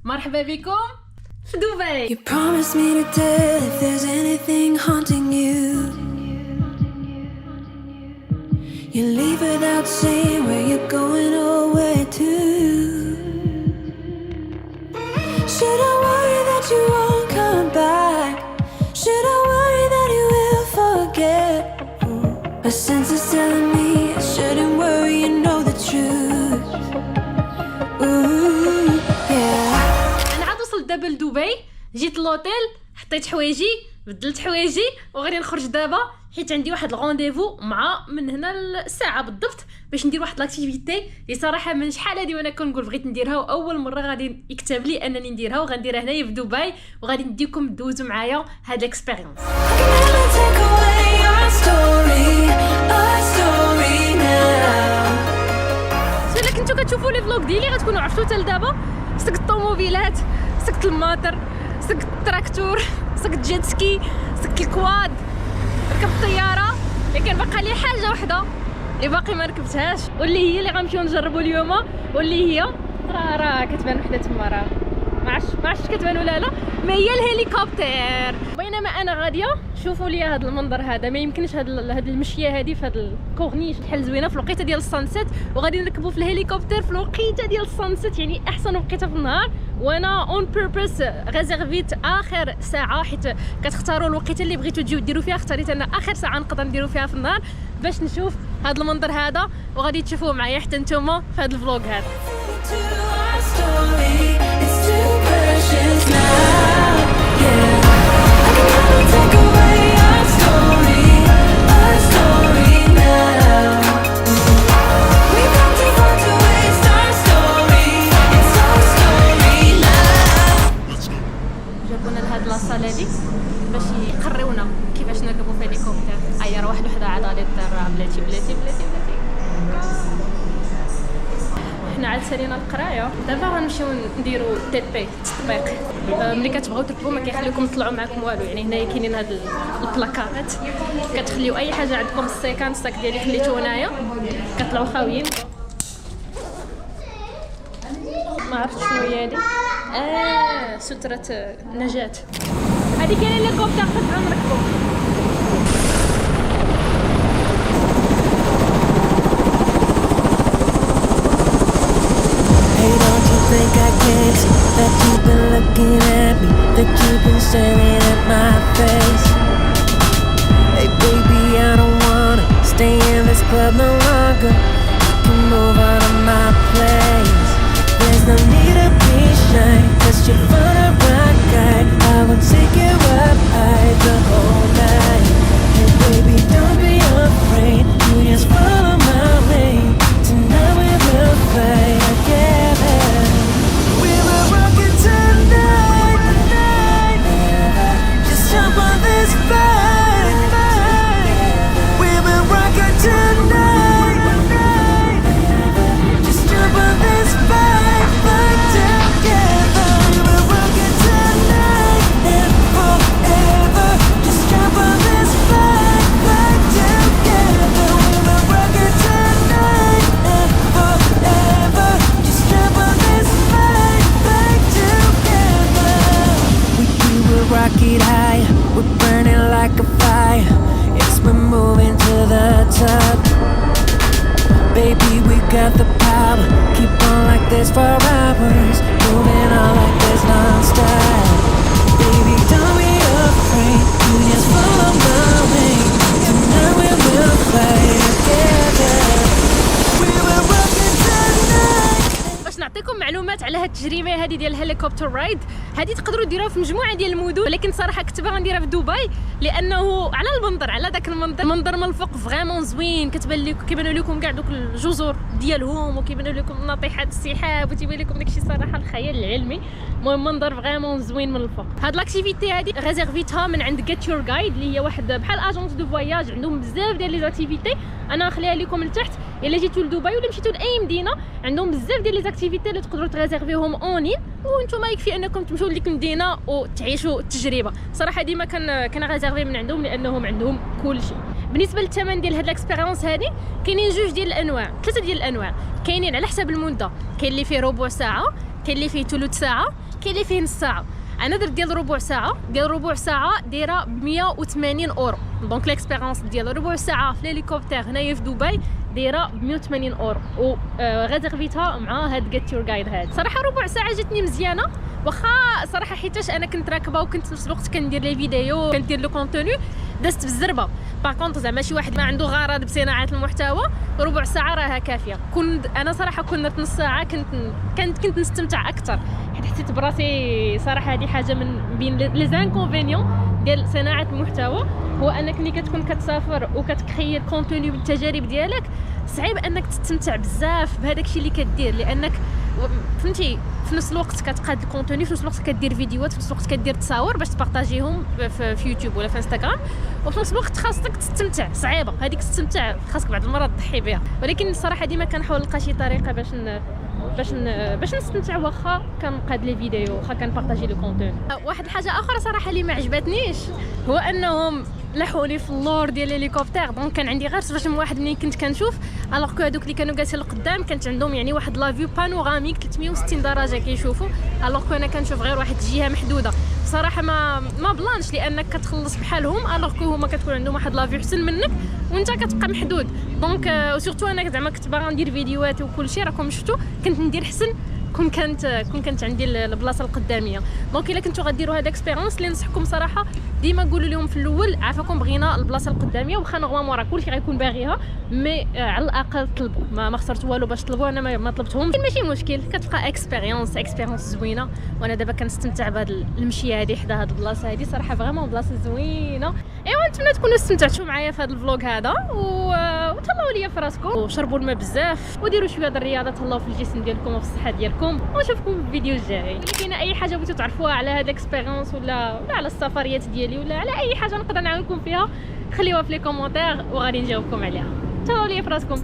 مرحبا بكم في دبي. You promised me to tell if there's anything haunting you. You leave without saying where you're going or where to. Should I worry that you won't come back? Should I worry that you will forget? A sense is telling me I shouldn't worry, you know the truth. Ooh, yeah. انا عاد وصلت دابا لدبي، جيت لوطيل، حطيت حوايجي، بدلت حوايجي وغادي نخرج دابا حيت عندي واحد الغونديفو مع من هنا الساعه بالضبط باش ندير واحد لاكتيفيتي اللي صراحه من شحال هادي وانا كنقول بغيت نديرها، واول مره غادي يكتب لي انني نديرها وغنديرها هنايا في دبي، وغادي نديكم دوزو معايا هاد الاكسبيريونس. الا كنتو كتشوفوا لي فلوق ديالي غتكونوا عرفتوا حتى لدابا سقت الطوموبيلات، سقت الماطر، سقت التراكتور، سقت جيت سكي، سقت الكواد، ركبت الطياره، لكن بقى لي حاجه وحده اللي باقي ما ركبتهاش واللي هي اللي غنمشيو نجربوا اليوم، واللي هي راه كتبان وحده تما، راه ما عرفتش كتبان ولا لا، ما هي الهليكوبتر. بينما انا غاديه شوفوا لي هذا المنظر هذا، ما يمكنش هاد المشيه هذه في هذا الكورنيش شحال زوينه في الوقيته ديال السانسيت، وغادي نركبوا في الهليكوبتر في الوقيته ديال السانسيت، يعني احسن وقيته في النهار. وانا اون بيربس ريزيرفيت اخر ساعه حيت كتختاروا الوقيته اللي بغيتوا تجيو ديروا فيها، اختاريت انا اخر ساعه نقدر نديروا فيها في النهار باش نشوف هذا المنظر هذا، وغادي تشوفوه معايا حتى نتوما في هذا الفلوق هذا. جابونا لهاد لاصال هادي باش يقريونا كيفاش نركبوا في هليكوبتر. راه واحد وحده عاد غادي تطير، بلاتي حنا عاد سالينا القرايه، دابا غنمشيو نديرو تي بي تطبيق. ملي كتبغيو تركبوا ما كيخليوكم تطلعوا معكم والو، يعني هنايا كاينين هاد البلاكارات كتخليو اي حاجه عندكم السيكان ستاك ديالي خليتو هنايا كطلعوا خاويين. ما عرفت شنو هي هادي، سترة نجاة. هادي كاين الهليكوبتر خاصنا نركبو. Think I can't see that you've been looking at me, that you've been staring at my face. Hey baby, I don't wanna stay in this club no longer. You can move out of my place. There's no need to be shy, 'cause you're for the right guy. I will take you up high the whole night. Hey baby, don't be afraid, you just follow my lead. Tonight we will fly together. Jump on this bike, we will rock it tonight. Just jump on this bike together. We will rock it tonight and forever. Just jump on this bike together. We will rock it tonight and forever. Just jump on this bike together. We will rock it high. We're burning like a fire. Yes, we're moving to the top. Baby, we got the power. Keep on like this for hours. Moving on like this non-stop. Baby, don't be afraid. You just follow my lead. Tonight we will fly together. We will rock it tonight. باش نعطيكم معلومات على هاد التجربه هذه ديال الهليكوبتر رايد، هذه تقدروا ديروها في مجموعه ديال المدن، ولكن صراحه كنت باغا نديرها في دبي لانه على المنظر، على داك المنظر من الفوق فريمون زوين، كيبانوا لكم كاع دوك الجزر ديالهم، وكيبانوا لكم ناطحات السحاب، وتيبان لكم داكشي صراحه الخيال العلمي. المهم منظر فريمون زوين من الفوق. هاد لاكتيفيتي هذه ريزيرفيتها من عند جيت يور جايد، اللي هي واحد بحال اجونس دو فواياج، عندهم بزاف ديال لي زاكتيفيتي. انا نخليها لكم لتحت، الا جيتوا لدبي ولا مشيتوا لاي مدينه عندهم بزاف ديال لي زاكتيفيتي اللي تقدروا تريزيرفيهم اونلاين، وانتم يكفي انكم تمشوا لديك المدينه وتعيشوا التجربه. صراحه ديما كان ريزيرفي من عندهم لانهم عندهم كل شيء. بالنسبه للثمن ديال هاد الاكسبيريونس هذه كاينين جوج ديال الانواع، ثلاثه ديال الانواع، كاينين على حسب المده، كاين اللي فيه ربع ساعه، كاين اللي فيه ثلث ساعه، كاين اللي فيه نص ساعه. انا درت ديال ربع ساعه، دايره ب 180 اورو. دونك ليكسبيريونس ديال ربع ساعه في الهليكوبتر هنايا في دبي دايره ب 180 اورو، و غادربيتها مع هاد جيت يور جايد هاد. صراحه ربع ساعه جاتني مزيانه، واخا صراحه حيتاش انا كنت راكبه وكنت في نفس الوقت كندير لي فيديو كندير لو كونتوني دازت بالزربه. باغ كونط زعما شي واحد ما عنده غرض بصناعه المحتوى ربع ساعه راها كافيه. انا صراحه كنت نص ساعه كنت نستمتع اكثر، حيت حسيت براسي صراحه هذه حاجه من بين لي زانكونفينيون ديال صناعه المحتوى، هو انك ملي كتكون كتسافر وكتكري الكونتوني بالتجارب ديالك صعيب انك تستمتع بزاف بهذاك الشيء اللي كدير، لانك فهمتي في نفس الوقت كتقاد الكونتوني، في نفس الوقت كدير فيديوهات، في نفس الوقت كدير تصاور باش تبارطاجيهم في يوتيوب ولا في انستغرام، وفي نفس الوقت خاصك تستمتع. صعيبه هذيك تستمتع، خاصك بعض المرات تضحي بها، ولكن الصراحه ديما كنحاول نلقى شي طريقه باش نستمتع واخا كنقاد لي فيديو، واخا كنبارطاجي لو كونتوني. واحد الحاجه اخرى صراحه اللي ما عجبتنيش هو انهم لحوني في اللور ديال الهليكوبتر. دونك كان عندي غير صفاش واحد ملي كنت كنشوف، الوغ كو هذوك اللي كانوا جالسين القدام كانت عندهم يعني واحد لافيو بانوراميك 360 درجه كيشوفوا، الوغ كو انا كنشوف غير واحد الجهه محدوده. بصراحه ما بلانش، لانك كتخلص بحالهم الوغ كو هما كتكون عندهم واحد لافيو احسن منك وانت كتبقى محدود. دونك سورتو انا زعما كنت باغا ندير فيديوهات وكل شيء راكم شفتوا كنت ندير حسن كون كانت عندي البلاصه القداميه. دونك الا كنتو غديروا هاد اكسبيريونس اللي ننصحكم صراحه ديما قولوا لهم في الاول عافاكم بغينا البلاصه القداميه، واخا نورمالمون راه كلشي غيكون باغيها، مي على الاقل طلبوا. ما خسرت والو باش طلبوا، انا ما طلبتهم، ماشي مشكل، كتبقى اكسبيريونس زوينه. وانا دابا كنستمتع بهاد المشيه هذه حدا هاد البلاصه هذه، صراحه فريمون بلاصه زوينه. ايوا نتمنى تكونوا استمتعتوا معايا في هذا الفلوق هذا، وتهلاو ليا في راسكم وشربوا الماء بزاف وديروا شويه د الرياضه، تهلاو في الجسم ديالكم وفي الصحه ديالكم، ونشوفكم في الفيديو الجاي. الا كاينه اي حاجه بغيتو تعرفوها على هاد الاكسبيريونس ولا على السفريات ديالي ولا على اي حاجه نقدر نعاونكم فيها، خليوها في لي كومونتير وغادي نجاوبكم عليها. تهلاو ليا في راسكم.